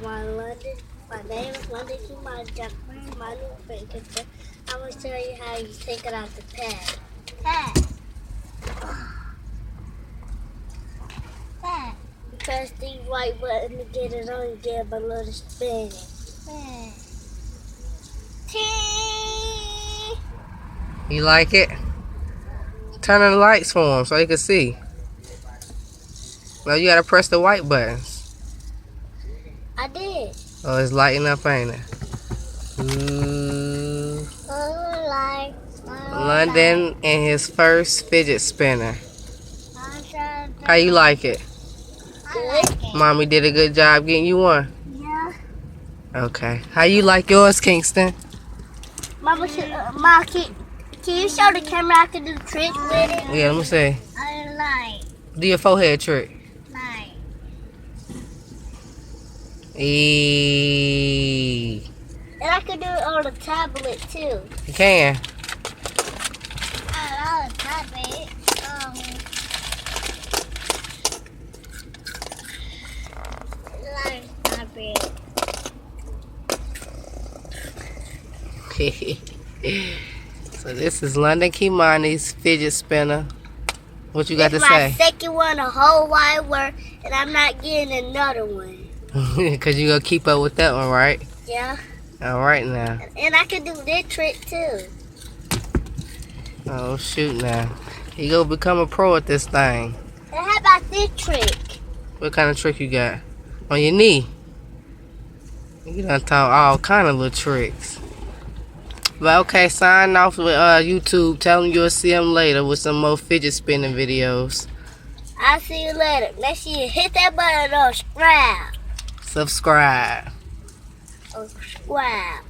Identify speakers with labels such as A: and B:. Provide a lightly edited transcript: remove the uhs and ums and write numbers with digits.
A: my London. My name is Londyn Kymani. My new picture. I'm gonna show you how you take it out the pad. Pad. Pad. You press the white button to get it on. You give a little spin.
B: You like it? Turn on the lights for him so he can see. Now you gotta press the white buttons.
A: I did.
B: Oh, it's lighting up, ain't it? Ooh. Londyn and his first fidget spinner. How you like it?
A: Good.
B: Mommy did a good job getting you one?
A: Yeah.
B: Okay. How you like yours, Kingston?
A: Mama, Ma, can you show the camera I can do the trick with it?
B: Yeah, let me see.
A: I like.
B: Do your forehead trick.
A: Like.
B: Eee.
A: And I can do it on the tablet too.
B: You can.
A: On the tablet. Like tablet.
B: So this is Londyn Kymani's fidget spinner. What you got to say?
A: My second one, a whole wide world, and I'm not getting another one.
B: Because you're going to keep up with that one, right?
A: Yeah.
B: All right now.
A: And I can do this trick too.
B: Oh, shoot now. You going to become a pro at this thing.
A: And how about this trick?
B: What kind of trick you got? On your knee? You done taught all kind of little tricks. But okay, sign off with YouTube. Tell them you'll see them later with some more fidget spinning videos.
A: I'll see you later. Make sure you hit that button on subscribe.
B: Subscribe.
A: Subscribe.